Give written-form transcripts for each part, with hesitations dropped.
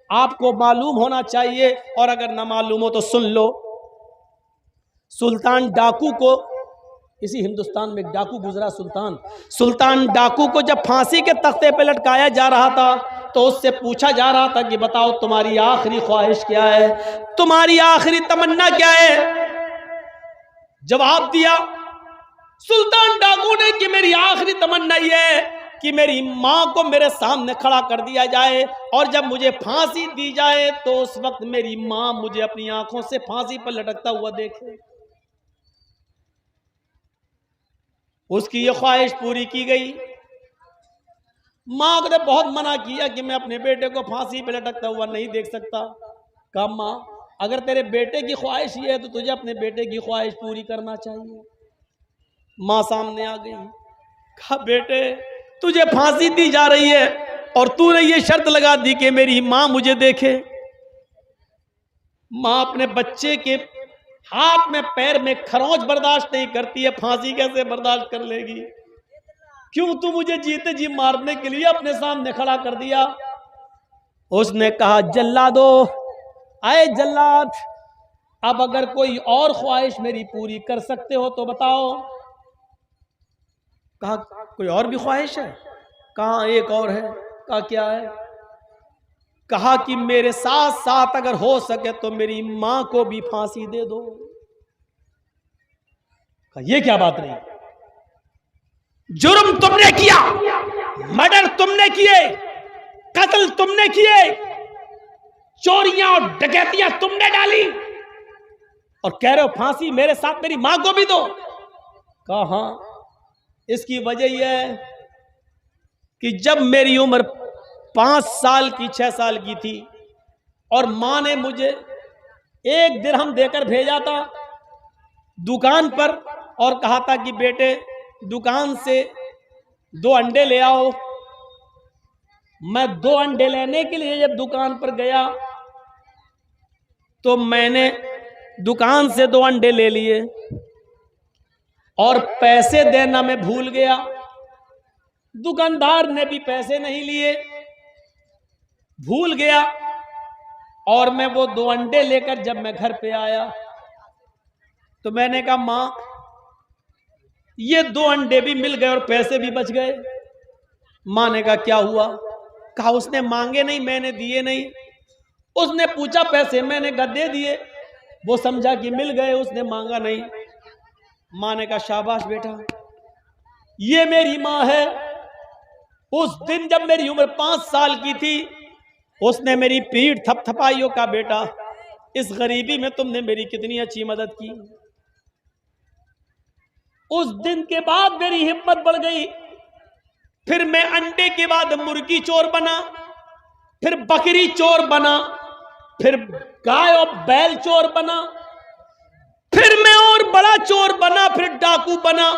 आपको मालूम होना चाहिए, और अगर ना मालूम हो तो सुन लो। सुल्तान डाकू को, इसी हिंदुस्तान में एक डाकू गुजरा, सुल्तान डाकू को जब फांसी के तख्ते पे लटकाया जा रहा था तो उससे पूछा जा रहा था कि बताओ तुम्हारी आखिरी ख्वाहिश क्या है, तुम्हारी आखिरी तमन्ना क्या है। जवाब दिया सुल्तान डाकू ने कि मेरी आखिरी तमन्ना यह है कि मेरी मां को मेरे सामने खड़ा कर दिया जाए, और जब मुझे फांसी दी जाए तो उस वक्त मेरी मां मुझे अपनी आंखों से फांसी पर लटकता हुआ देखे। उसकी ये ख्वाहिश पूरी की गई। मां ने बहुत मना किया कि मैं अपने बेटे को फांसी पे लटकता हुआ नहीं देख सकता। कहा मां, अगर तेरे बेटे की ख्वाहिश ये है तो तुझे अपने बेटे की ख्वाहिश पूरी करना चाहिए। मां सामने आ गई। कहा बेटे, तुझे फांसी दी जा रही है और तूने ये शर्त लगा दी कि मेरी मां मुझे देखे। मां अपने बच्चे के हाथ में पैर में खरोंच बर्दाश्त नहीं करती है, फांसी कैसे बर्दाश्त कर लेगी। क्यों तू मुझे जीते जी मारने के लिए अपने सामने खड़ा कर दिया। उसने कहा जल्लादो, आए जल्लाद, अब अगर कोई और ख्वाहिश मेरी पूरी कर सकते हो तो बताओ। कहा कोई और भी ख्वाहिश है? कहा एक और है। कहा क्या है? कहा कि मेरे साथ साथ अगर हो सके तो मेरी मां को भी फांसी दे दो। कहा ये क्या बात नहीं, जुर्म तुमने किया, मर्डर तुमने किए, कत्ल तुमने किए, चोरियां और डकैतियां तुमने डाली, और कह रहे हो फांसी मेरे साथ मेरी मां को भी दो। कहा हां, इसकी वजह यह है कि जब मेरी उम्र 5 साल की 6 साल की थी और मां ने मुझे 1 दिरहम देकर भेजा था दुकान पर और कहा था कि बेटे दुकान से 2 अंडे ले आओ। मैं 2 अंडे लेने के लिए जब दुकान पर गया तो मैंने दुकान से 2 अंडे ले लिए और पैसे देना मैं भूल गया। दुकानदार ने भी पैसे नहीं लिए, भूल गया, और मैं वो 2 अंडे लेकर जब मैं घर पे आया तो मैंने कहा मां, ये 2 अंडे भी मिल गए और पैसे भी बच गए। मां ने कहा क्या हुआ? कहा उसने मांगे नहीं, मैंने दिए नहीं। उसने पूछा पैसे, मैंने कहा दे दिए, वो समझा कि मिल गए, उसने मांगा नहीं। मां ने कहा शाबाश बेटा, ये मेरी मां है। उस दिन जब मेरी उम्र 5 साल की थी उसने मेरी पीठ थपथपाई, का बेटा इस गरीबी में तुमने मेरी कितनी अच्छी मदद की। उस दिन के बाद मेरी हिम्मत बढ़ गई। फिर मैं अंडे के बाद मुर्गी चोर बना, फिर बकरी चोर बना, फिर गाय और बैल चोर बना, फिर मैं और बड़ा चोर बना, फिर डाकू बना,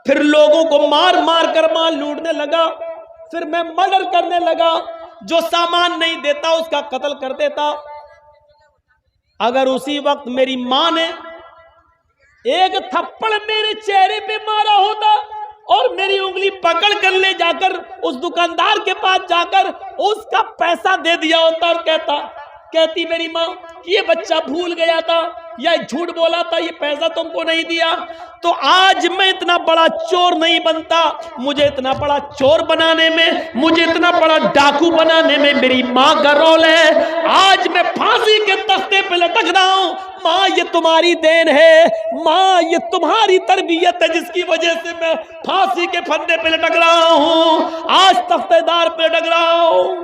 फिर लोगों को मार मार कर माल लूटने लगा, फिर मैं मर्डर करने लगा, जो सामान नहीं देता उसका कत्ल कर देता। अगर उसी वक्त मेरी मां ने एक थप्पड़ मेरे चेहरे पे मारा होता और मेरी उंगली पकड़ कर ले जाकर उस दुकानदार के पास जाकर उसका पैसा दे दिया होता और कहती मेरी मां ये बच्चा भूल गया था या झूठ बोला था, ये पैसा तुमको नहीं दिया, तो आज मैं इतना बड़ा चोर नहीं बनता। मुझे इतना बड़ा चोर बनाने में, मुझे इतना बड़ा डाकू बनाने में मेरी मां का रोल है। आज मैं फांसी के तख्ते पे लटक रहा हूं। मां ये तुम्हारी देन है, मां ये तुम्हारी तरबियत है जिसकी वजह से मैं फांसी के फंदे पे लटक रहा हूं, आज तख्तेदार पे लटक रहा हूं।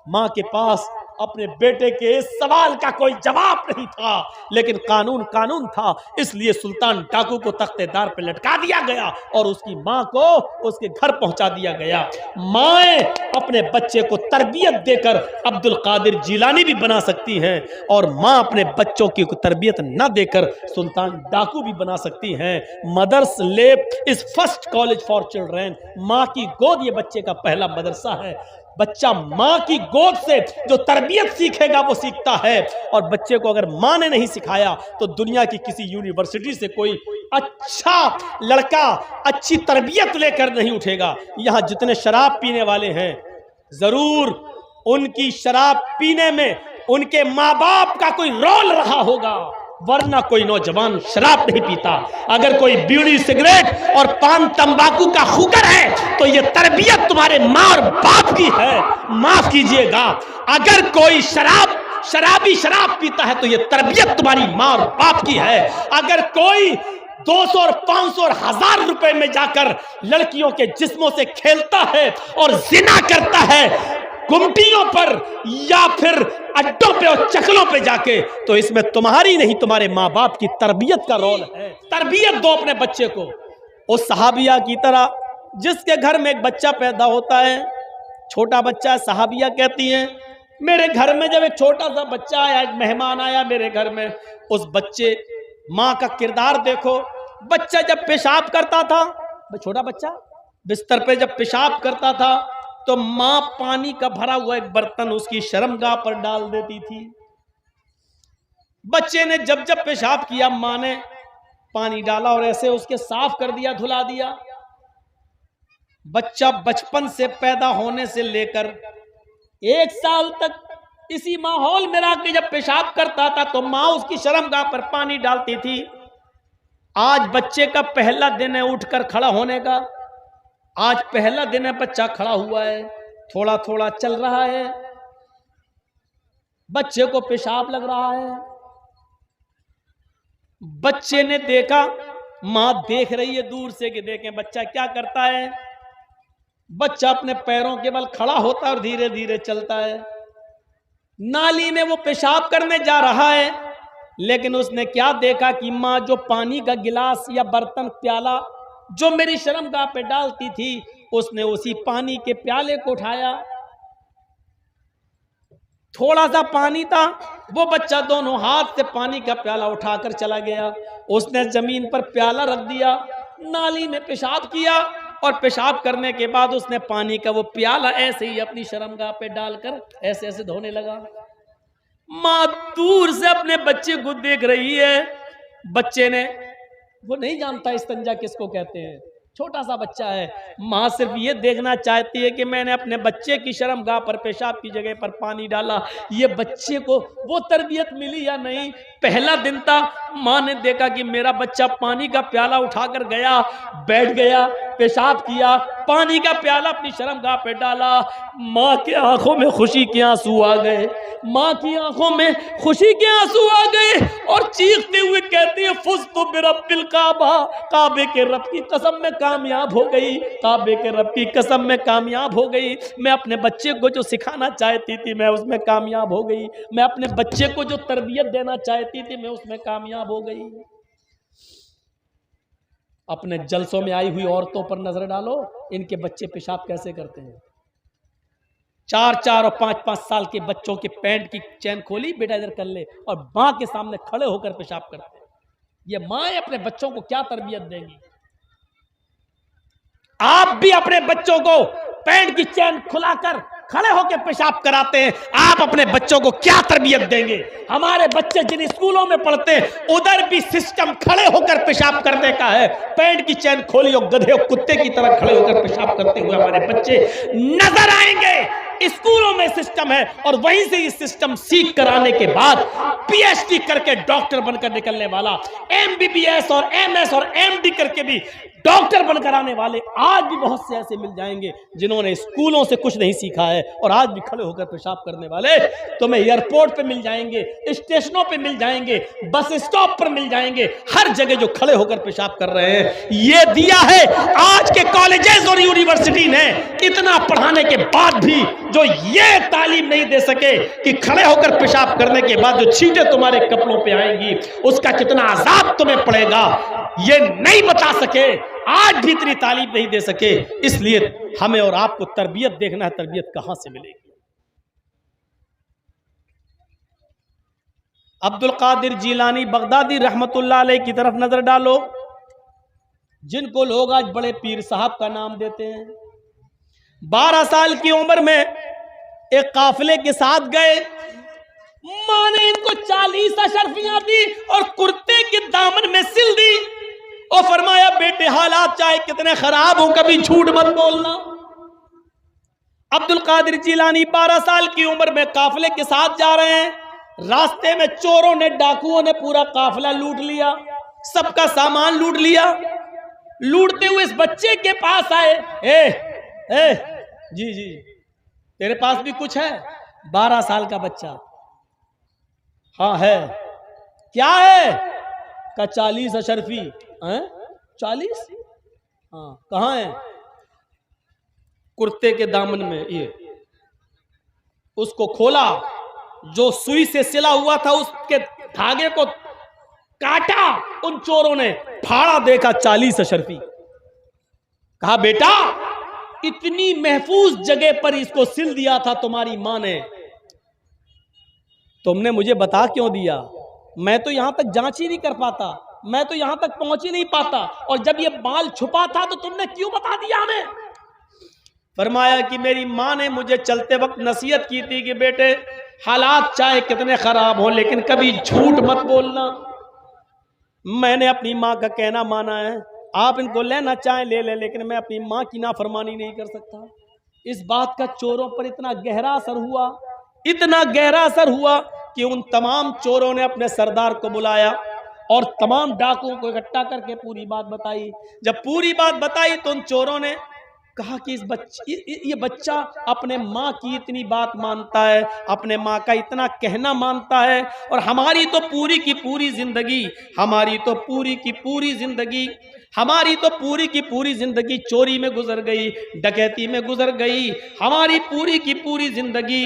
मां के पास अपने बेटे के इस सवाल का कोई जवाब नहीं था, लेकिन कानून कानून था, इसलिए सुल्तान डाकू को तख्तेदार पे लटका दिया गया और उसकी मां को उसके घर पहुंचा दिया गया। माएं अपने बच्चे को तरबियत देकर अब्दुल कादिर जिलानी भी बना सकती हैं और मां अपने बच्चों की तरबियत न देकर सुल्तान डाकू भी बना सकती हैं। Mother's lap is first college for children. मां की गोद ये बच्चे का पहला मदरसा है। बच्चा मां की गोद से जो तरबियत सीखेगा वो सीखता है, और बच्चे को अगर मां ने नहीं सिखाया तो दुनिया की किसी यूनिवर्सिटी से कोई अच्छा लड़का अच्छी तरबियत लेकर नहीं उठेगा। यहां जितने शराब पीने वाले हैं जरूर उनकी शराब पीने में उनके माँ बाप का कोई रोल रहा होगा, वरना कोई नौजवान शराब नहीं पीता। अगर कोई बीड़ी सिगरेट और पान तंबाकू का खुगर है तो ये तरबियत तुम्हारे माँ और बाप की है, माफ कीजिएगा। अगर कोई शराबी शराब पीता है तो ये तरबियत तुम्हारी माँ और बाप की है। अगर कोई 200 और 500 और 1000 रुपए में जाकर लड़कियों के जिस्मों से खेलता है और जिना करता है गुमटियों पर या फिर अड्डों पे और चकलों पे जाके, तो इसमें तुम्हारी नहीं तुम्हारे माँ बाप की तरबियत का रोल है। तरबियत दो अपने बच्चे को उस सहाबिया की तरह जिसके घर में एक बच्चा पैदा होता है, छोटा बच्चा। सहाबिया कहती हैं मेरे घर में जब एक छोटा सा बच्चा आया, एक मेहमान आया मेरे घर में, उस बच्चे माँ का किरदार देखो। बच्चा जब पेशाब करता था, छोटा बच्चा बिस्तर पे जब पेशाब करता था तो माँ पानी का भरा हुआ एक बर्तन उसकी शर्मगाह पर डाल देती थी। बच्चे ने जब जब पेशाब किया माँ ने पानी डाला और ऐसे उसके साफ कर दिया, धुला दिया। बच्चा बचपन से पैदा होने से लेकर 1 साल तक इसी माहौल में रह के जब पेशाब करता था तो माँ उसकी शर्मगाह पर पानी डालती थी। आज बच्चे का पहला दिन है उठकर खड़ा होने का। आज पहला दिन है, बच्चा खड़ा हुआ है, थोड़ा थोड़ा चल रहा है, बच्चे को पेशाब लग रहा है। बच्चे ने देखा, मां देख रही है दूर से कि देखें बच्चा क्या करता है। बच्चा अपने पैरों के बल खड़ा होता है और धीरे धीरे चलता है। नाली में वो पेशाब करने जा रहा है, लेकिन उसने क्या देखा कि मां जो पानी का गिलास या बर्तन प्याला जो मेरी शर्मगाह पे डालती थी, उसने उसी पानी के प्याले को उठाया। थोड़ा सा पानी था, वो बच्चा दोनों हाथ से पानी का प्याला उठाकर चला गया। उसने जमीन पर प्याला रख दिया, नाली में पेशाब किया और पेशाब करने के बाद उसने पानी का वो प्याला ऐसे ही अपनी शर्मगाह पे डालकर ऐसे ऐसे धोने लगा। मां दूर से अपने बच्चे को देख रही है। बच्चे ने, वो नहीं जानता इस्तंजा किसको कहते हैं, छोटा सा बच्चा है। माँ सिर्फ ये देखना चाहती है कि मैंने अपने बच्चे की शर्मगाह पर पेशाब की जगह पर पानी डाला, ये बच्चे को वो तरबियत मिली या नहीं। पहला दिन था, माँ ने देखा कि मेरा बच्चा पानी का प्याला उठाकर गया, बैठ गया, पेशाब किया, पानी का प्याला अपनी शर्मगाह पे डाला। माँ की आंखों में खुशी के आंसू आ गए, माँ की आंखों में खुशी के आंसू आ गए और चीखते हुए कहती है फुज़्तु बिरब्बिल काबा, काबे के रब की कसम में कामयाब हो गई, काबे के रब की कसम में कामयाब हो गई। मैं अपने बच्चे को जो सिखाना चाहती थी मैं उसमें कामयाब हो गई, मैं अपने बच्चे को जो तरबियत देना चाहती थी मैं उसमें कामयाब हो गई। अपने जलसों में आई हुई औरतों पर नजर डालो, इनके बच्चे पेशाब कैसे करते हैं। 4-4 और 5-5 साल के बच्चों के पैंट की चैन खोली, बेटा इधर कर ले, और मां के सामने खड़े होकर पेशाब करते हैं। ये माएं अपने बच्चों को क्या तरबियत देंगी। आप भी अपने बच्चों को पैंट की चैन खुलाकर खड़े होकर पेशाब कराते हैं, आप अपने बच्चों को क्या तरबियत देंगे। हमारे बच्चे जिन स्कूलों में पढ़ते हैं उधर भी सिस्टम खड़े होकर पेशाब करने का है। पैंट की चैन खोली और गधे और कुत्ते की तरह खड़े होकर पेशाब करते हुए हमारे बच्चे नजर आएंगे। स्कूलों में सिस्टम है और वहीं से इस सिस्टम सीख कर आने के बाद पीएचडी करके डॉक्टर बनकर निकलने वाला, एमबीबीएस और एमएस और एमडी करके भी डॉक्टर बनकर आने वाले आज भी बहुत से ऐसे मिल जाएंगे जिन्होंने स्कूलों से कुछ नहीं सीखा है और आज भी खड़े होकर पेशाब करने वाले तुम्हें एयरपोर्ट पे मिल जाएंगे, स्टेशनों पे मिल जाएंगे, बस स्टॉप पर मिल जाएंगे, हर जगह जो खड़े होकर पेशाब कर रहे हैं। ये दिया है आज के कॉलेजेस और यूनिवर्सिटी ने, इतना पढ़ाने के बाद भी जो ये तालीम नहीं दे सके कि खड़े होकर पेशाब करने के बाद जो छींटे तुम्हारे कपड़ों पे आएंगी उसका कितना अजाब तुम्हें पड़ेगा, ये नहीं बता सके, आज भी इतनी तालीम नहीं दे सके। इसलिए हमें और आपको तरबियत देखना है, तरबियत कहां से मिलेगी। अब्दुल कादिर जीलानी बगदादी रहमतुल्लाह अलैह की तरफ नजर डालो, जिनको लोग आज बड़े पीर साहब का नाम देते हैं। 12 साल की उम्र में एक काफिले के साथ गए, मां ने इनको 40 अशरफियां दी और कुर्ते के दामन में सिल दी और फरमाया बेटे हालात चाहे कितने खराब हो कभी झूठ मत बोलना। अब्दुल कादिर जिलानी 12 साल की उम्र में काफिले के साथ जा रहे हैं। रास्ते में चोरों ने, डाकुओं ने पूरा काफिला लूट लिया, सबका सामान लूट लिया। लूटते हुए इस बच्चे के पास आए। ए जी जी, तेरे पास भी कुछ है? 12 साल का बच्चा। हाँ है। क्या है? का 40 अशरफी। 40? हाँ, कहाँ है? कुर्ते के दामन में। ये उसको खोला, जो सुई से सिला हुआ था उसके धागे को काटा उन चोरों ने, फाड़ा, देखा 40 अशरफी। कहा बेटा, इतनी महफूज जगह पर इसको सिल दिया था तुम्हारी मां ने, तुमने मुझे बता क्यों दिया? मैं तो यहां तक जांच ही नहीं कर पाता, मैं तो यहां तक पहुंच ही नहीं पाता, और जब ये बाल छुपा था तो तुमने क्यों बता दिया हमें? फरमाया कि मेरी मां ने मुझे चलते वक्त नसीहत की थी कि बेटे, हालात चाहे कितने खराब हो लेकिन कभी झूठ मत बोलना। मैंने अपनी मां का कहना माना है। आप इनको लेना चाहें ले ले, लेकिन मैं अपनी मां की नाफरमानी नहीं कर सकता। इस बात का चोरों पर इतना गहरा असर हुआ, इतना गहरा असर हुआ कि उन तमाम चोरों ने अपने सरदार को बुलाया और तमाम डाकुओं को इकट्ठा करके पूरी बात बताई। जब पूरी बात बताई तो उन चोरों ने कहा कि ये बच्चा अपने माँ की इतनी बात मानता है, अपने माँ का इतना कहना मानता है, और हमारी तो पूरी की पूरी जिंदगी, हमारी तो पूरी की पूरी जिंदगी चोरी में गुजर गई, डकैती में गुजर गई, हमारी पूरी की पूरी जिंदगी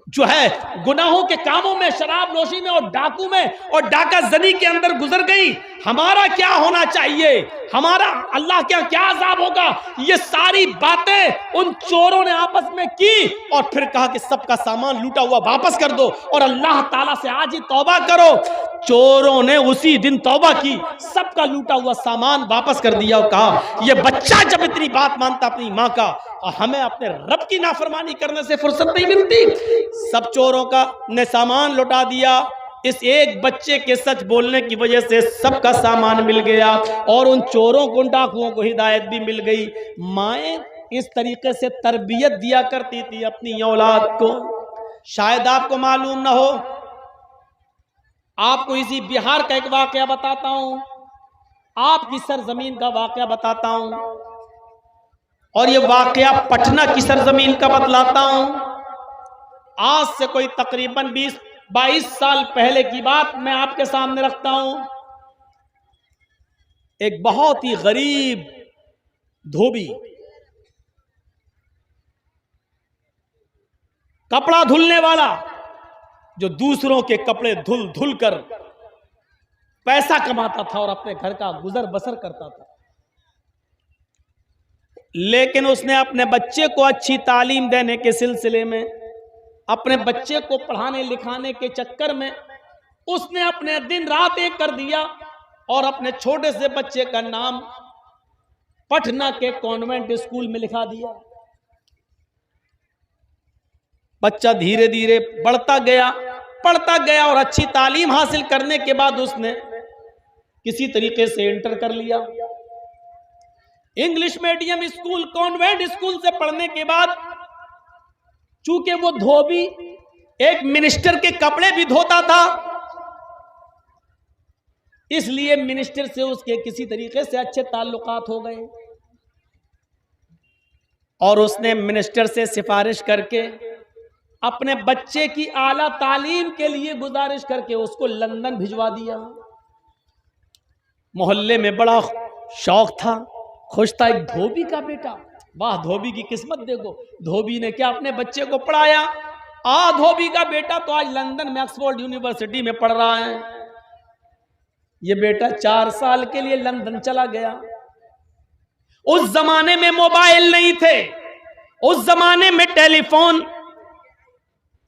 जो है गुनाहों के कामों में, शराब नोशी में और डाकू में और डाका जनी के अंदर गुजर गई। हमारा क्या होना चाहिए? हमारा अल्लाह क्या अज़ाब होगा? ये सारी बातें उन चोरों ने आपस में की और फिर कहा कि सबका सामान लूटा हुआ वापस कर दो और अल्लाह ताला से आज ही तौबा करो। चोरों ने उसी दिन तौबा की, सबका लूटा हुआ सामान वापस कर दिया और कहा यह बच्चा जब इतनी बात मानता अपनी माँ का, और हमें अपने रब की नाफरमानी करने से फुर्सत नहीं मिलती। सब चोरों का ने सामान लौटा दिया। इस एक बच्चे के सच बोलने की वजह से सबका सामान मिल गया और उन चोरों को, उन डाकुओं को हिदायत भी मिल गई। माएँ इस तरीके से तरबियत दिया करती थी अपनी औलाद को। शायद आपको मालूम ना हो, आपको इसी बिहार का एक वाकया बताता हूं, आपकी सरजमीन का वाकया बताता हूं, और ये वाकया पटना की सरजमीन का बतलाता हूं। आज से कोई तकरीबन 20-22 साल पहले की बात मैं आपके सामने रखता हूं। एक बहुत ही गरीब धोबी, कपड़ा धुलने वाला, जो दूसरों के कपड़े धुल धुल कर पैसा कमाता था और अपने घर का गुजर बसर करता था। लेकिन उसने अपने बच्चे को अच्छी तालीम देने के सिलसिले में, अपने बच्चे को पढ़ाने लिखाने के चक्कर में उसने अपने दिन रात एक कर दिया और अपने छोटे से बच्चे का नाम पटना के कॉन्वेंट स्कूल में लिखा दिया। बच्चा धीरे धीरे पढ़ता गया और अच्छी तालीम हासिल करने के बाद उसने किसी तरीके से इंटर कर लिया। English medium school, convent school से पढ़ने के बाद, चूंकि वो धोबी एक मिनिस्टर के कपड़े भी धोता था, इसलिए मिनिस्टर से उसके किसी तरीके से अच्छे ताल्लुकात हो गए और उसने मिनिस्टर से सिफारिश करके अपने बच्चे की आला तालीम के लिए गुजारिश करके उसको लंदन भिजवा दिया। मोहल्ले में बड़ा शौक था, खुश था, एक धोबी का बेटा, वाह धोबी की किस्मत देखो। धोबी ने क्या अपने बच्चे को पढ़ाया, धोबी का बेटा तो आज लंदन में ऑक्सफोर्ड यूनिवर्सिटी में पढ़ रहा है। ये बेटा 4 साल के लिए लंदन चला गया। उस जमाने में मोबाइल नहीं थे, उस जमाने में टेलीफोन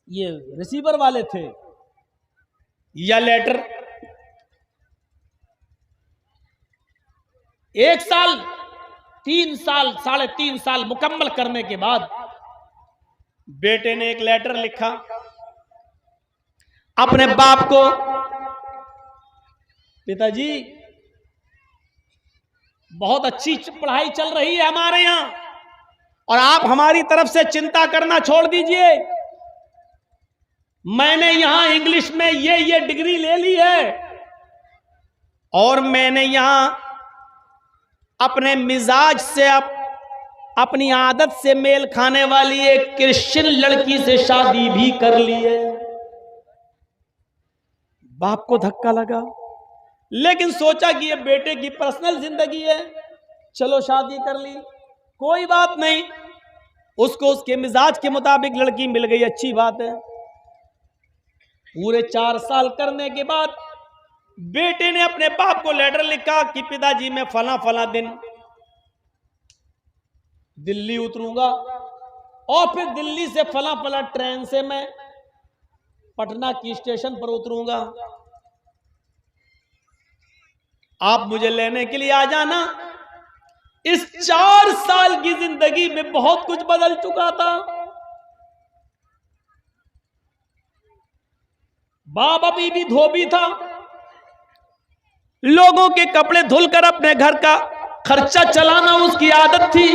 ये रिसीवर वाले थे या लेटर। 1 साल, 3 साल, 3.5 साल मुकम्मल करने के बाद बेटे ने एक लेटर लिखा अपने बाप को, पिताजी बहुत अच्छी पढ़ाई चल रही है हमारे यहां और आप हमारी तरफ से चिंता करना छोड़ दीजिए। मैंने यहां इंग्लिश में ये डिग्री ले ली है और मैंने यहां अपने मिजाज से अपनी आदत से मेल खाने वाली एक क्रिश्चियन लड़की से शादी भी कर ली है। बाप को धक्का लगा, लेकिन सोचा कि ये बेटे की पर्सनल जिंदगी है, चलो शादी कर ली, कोई बात नहीं। उसको उसके मिजाज के मुताबिक लड़की मिल गई, अच्छी बात है। पूरे 4 साल करने के बाद बेटे ने अपने बाप को लेटर लिखा कि पिताजी मैं फला फला दिन दिल्ली उतरूंगा और फिर दिल्ली से फला फला ट्रेन से मैं पटना की स्टेशन पर उतरूंगा, आप मुझे लेने के लिए आ जाना। इस 4 साल की जिंदगी में बहुत कुछ बदल चुका था। बाप अभी भी धोबी था, लोगों के कपड़े धुलकर अपने घर का खर्चा चलाना उसकी आदत थी।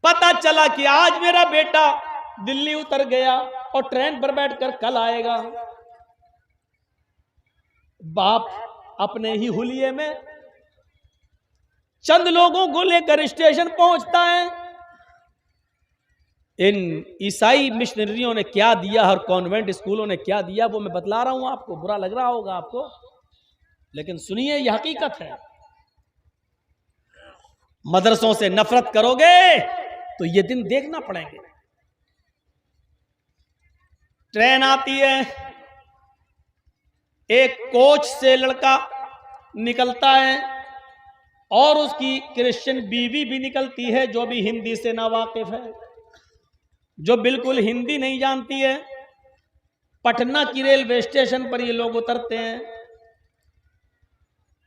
पता चला कि आज मेरा बेटा दिल्ली उतर गया और ट्रेन पर बैठकर कल आएगा। बाप अपने ही हुलिये में चंद लोगों को लेकर स्टेशन पहुंचता है। इन ईसाई मिशनरियों ने क्या दिया और कॉन्वेंट स्कूलों ने क्या दिया वो मैं बतला रहा हूं आपको, बुरा लग रहा होगा आपको, लेकिन सुनिए यह हकीकत है। मदरसों से नफरत करोगे तो ये दिन देखना पड़ेंगे। ट्रेन आती है, एक कोच से लड़का निकलता है और उसकी क्रिश्चियन बीवी भी निकलती है जो भी हिंदी से नावाकिफ है, जो बिल्कुल हिंदी नहीं जानती है। पटना की रेलवे स्टेशन पर ये लोग उतरते हैं,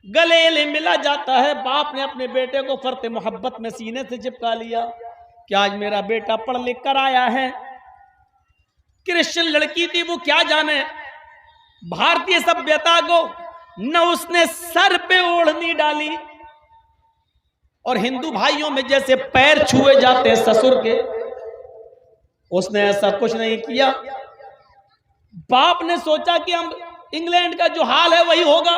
गले मिला जाता है। बाप ने अपने बेटे को फर्ते मोहब्बत में सीने से चिपका लिया कि आज मेरा बेटा पढ़ लिख कर आया है। क्रिश्चियन लड़की थी, वो क्या जाने भारतीय सभ्यता को, न उसने सर पे ओढ़नी डाली और हिंदू भाइयों में जैसे पैर छुए जाते हैं ससुर के, उसने ऐसा कुछ नहीं किया। बाप ने सोचा कि हम इंग्लैंड का जो हाल है वही होगा,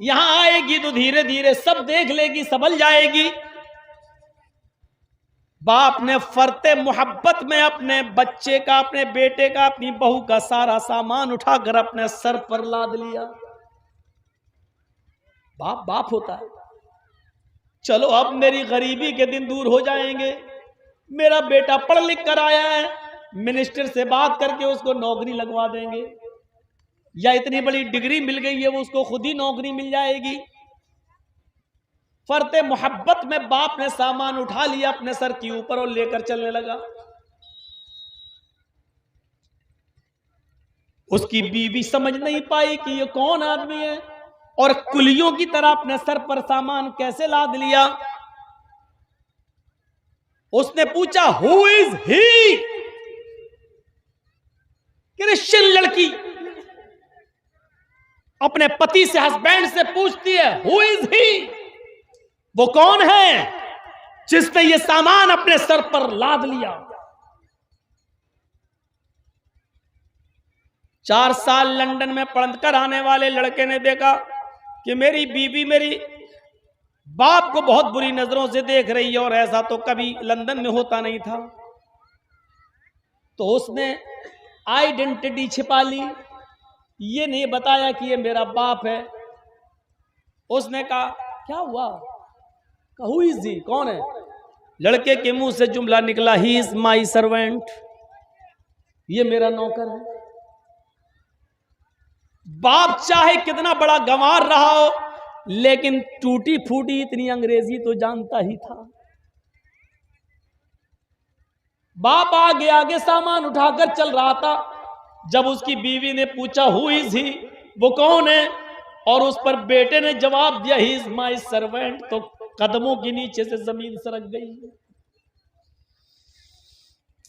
यहां आएगी तो धीरे धीरे सब देख लेगी, संभल जाएगी। बाप ने फरते मोहब्बत में अपने बच्चे का, अपने बेटे का, अपनी बहू का सारा सामान उठाकर अपने सर पर लाद लिया। बाप बाप होता है। चलो अब मेरी गरीबी के दिन दूर हो जाएंगे, मेरा बेटा पढ़ लिख कर आया है, मिनिस्टर से बात करके उसको नौकरी लगवा देंगे, या इतनी बड़ी डिग्री मिल गई है वो उसको खुद ही नौकरी मिल जाएगी। फरते मोहब्बत में बाप ने सामान उठा लिया अपने सर के ऊपर और लेकर चलने लगा। उसकी बीवी समझ नहीं पाई कि ये कौन आदमी है और कुलियों की तरह अपने सर पर सामान कैसे लाद लिया। उसने पूछा, हु इज ही? क्रिश्चियन लड़की अपने पति से, हस्बैंड से पूछती है, हु इज ही? वो कौन है जिसने ये सामान अपने सर पर लाद लिया? 4 साल लंदन में पढ़कर आने वाले लड़के ने देखा कि मेरी बीवी मेरी बाप को बहुत बुरी नजरों से देख रही है और ऐसा तो कभी लंदन में होता नहीं था। तो उसने आइडेंटिटी छिपा ली, ये नहीं बताया कि ये मेरा बाप है। उसने कहा, क्या हुआ? Who is he? कौन है? लड़के के मुंह से जुमला निकला, ही इज माई सर्वेंट, ये मेरा नौकर है। बाप चाहे कितना बड़ा गंवार रहा हो, लेकिन टूटी फूटी इतनी अंग्रेजी तो जानता ही था। बाप आगे आगे सामान उठाकर चल रहा था। जब उसकी बीवी ने पूछा, हु इज ही? वो कौन है? और उस पर बेटे ने जवाब दिया, ही इज माई सर्वेंट, तो कदमों के नीचे से जमीन सरक गई।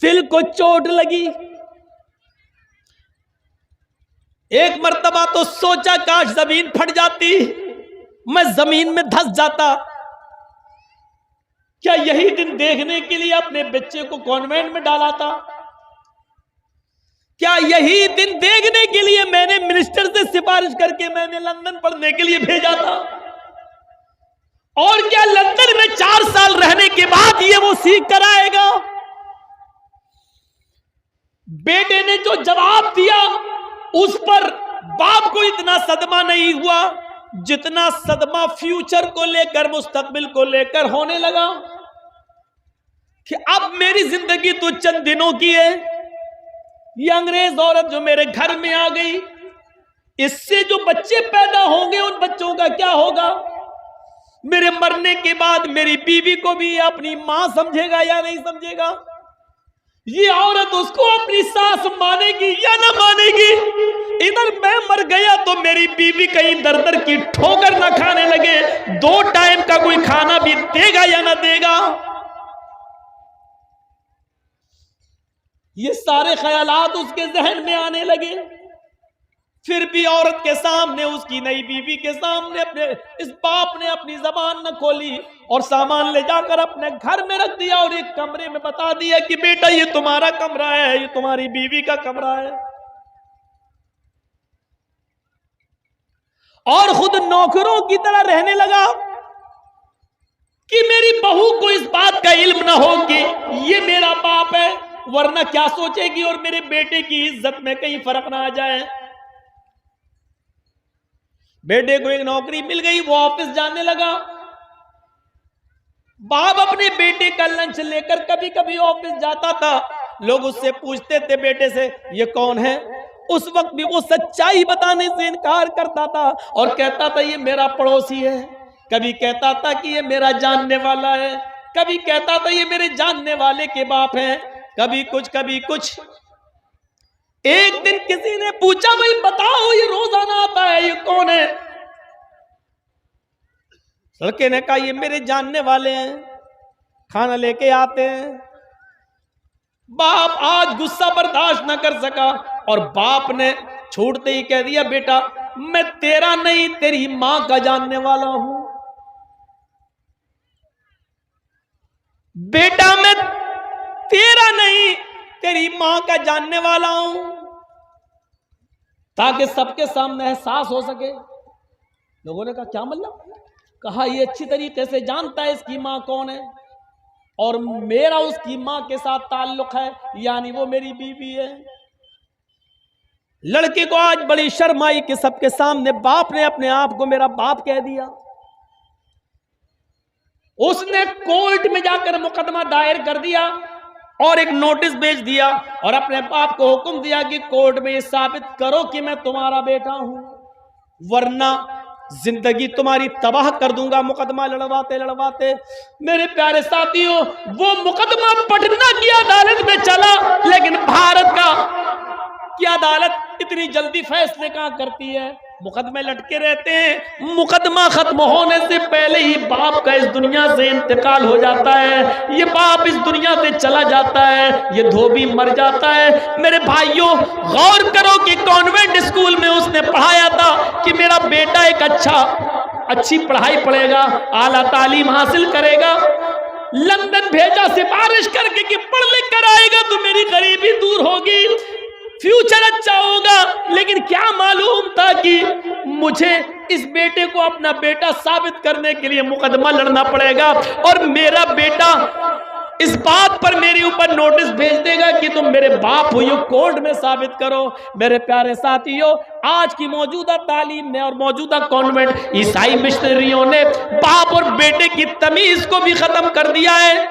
दिल को चोट लगी। एक मर्तबा तो सोचा काश जमीन फट जाती, मैं जमीन में धंस जाता। क्या यही दिन देखने के लिए अपने बच्चे को कॉन्वेंट में डाला था? क्या यही दिन देखने के लिए मैंने मिनिस्टर से सिफारिश करके मैंने लंदन पढ़ने के लिए भेजा था? और क्या लंदन में 4 साल रहने के बाद ये वो सीख कर आएगा? बेटे ने जो जवाब दिया उस पर बाप को इतना सदमा नहीं हुआ जितना सदमा फ्यूचर को लेकर, मुस्तकबिल को लेकर होने लगा कि अब मेरी जिंदगी तो चंद दिनों की है। ये अंग्रेज औरत जो मेरे घर में आ गई, इससे जो बच्चे पैदा होंगे उन बच्चों का क्या होगा? मेरे मरने के बाद मेरी बीवी को भी अपनी मां समझेगा या नहीं समझेगा? ये औरत उसको अपनी सास मानेगी या ना मानेगी? इधर मैं मर गया तो मेरी बीवी कहीं दर दर की ठोकर ना खाने लगे, 2 टाइम का कोई खाना भी देगा या ना देगा? ये सारे ख्यालात उसके जहन में आने लगे। फिर भी औरत के सामने, उसकी नई बीवी के सामने अपने इस बाप ने अपनी जबान न खोली और सामान ले जाकर अपने घर में रख दिया और एक कमरे में बता दिया कि बेटा ये तुम्हारा कमरा है, ये तुम्हारी बीवी का कमरा है। और खुद नौकरों की तरह रहने लगा कि मेरी बहू को इस बात का इल्म ना हो कि ये मेरा बाप है, वरना क्या सोचेगी और मेरे बेटे की इज्जत में कहीं फर्क ना आ जाए। बेटे को एक नौकरी मिल गई, वो ऑफिस जाने लगा। बाप अपने बेटे का लंच लेकर कभी कभी ऑफिस जाता था। लोग उससे पूछते थे बेटे से ये कौन है? उस वक्त भी वो सच्चाई बताने से इनकार करता था और कहता था ये मेरा पड़ोसी है। कभी कहता था कि ये मेरा जानने वाला है, कभी कहता था ये मेरे जानने वाले के बाप हैं, कभी कुछ कभी कुछ। एक दिन किसी ने पूछा भाई बताओ ये रोजाना आता है, ये कौन है? लड़के ने कहा ये मेरे जानने वाले हैं, खाना लेके आते हैं। बाप आज गुस्सा बर्दाश्त न कर सका और बाप ने छूटते ही कह दिया बेटा मैं तेरा नहीं तेरी मां का जानने वाला हूं। बेटा मैं तेरा नहीं तेरी मां का जानने वाला हूं, ताकि सबके सामने एहसास हो सके। लोगों ने कहा क्या मतलब? कहा ये अच्छी तरीके से जानता है इसकी मां कौन है और मेरा उसकी मां के साथ ताल्लुक है, यानी वो मेरी बीवी है। लड़के को आज बड़ी शर्म आई कि सबके सामने बाप ने अपने आप को मेरा बाप कह दिया। उसने कोर्ट में जाकर मुकदमा दायर कर दिया और एक नोटिस भेज दिया और अपने बाप को हुक्म दिया कि कोर्ट में ये साबित करो कि मैं तुम्हारा बेटा हूं, वरना जिंदगी तुम्हारी तबाह कर दूंगा। मुकदमा लड़वाते लड़वाते मेरे प्यारे साथियों वो मुकदमा पटना की अदालत में चला, लेकिन भारत की अदालत इतनी जल्दी फैसले कहां करती है? मुकदमे लटके रहते हैं। मुकदमा खत्म होने से पहले ही बाप का इस दुनिया से इंतकाल हो जाता है, ये बाप इस दुनिया से चला जाता है, ये धोबी मर जाता है। मेरे भाइयों गौर करो कि कॉन्वेंट स्कूल में उसने पढ़ाया था कि मेरा बेटा एक अच्छी पढ़ाई पढ़ेगा, आला तालीम हासिल करेगा। लंदन भेजा सिफारिश करके कि पढ़ लिख कर आएगा तो मेरी गरीबी दूर होगी, फ्यूचर अच्छा होगा। लेकिन क्या मालूम था कि मुझे इस बेटे को अपना बेटा साबित करने के लिए मुकदमा लड़ना पड़ेगा और मेरा बेटा इस बात पर मेरे ऊपर नोटिस भेज देगा कि तुम मेरे बाप हो, ये कोर्ट में साबित करो। मेरे प्यारे साथियों आज की मौजूदा तालीम में और मौजूदा कॉन्वेंट ईसाई मिशनरियों ने बाप और बेटे की तमीज को भी खत्म कर दिया है।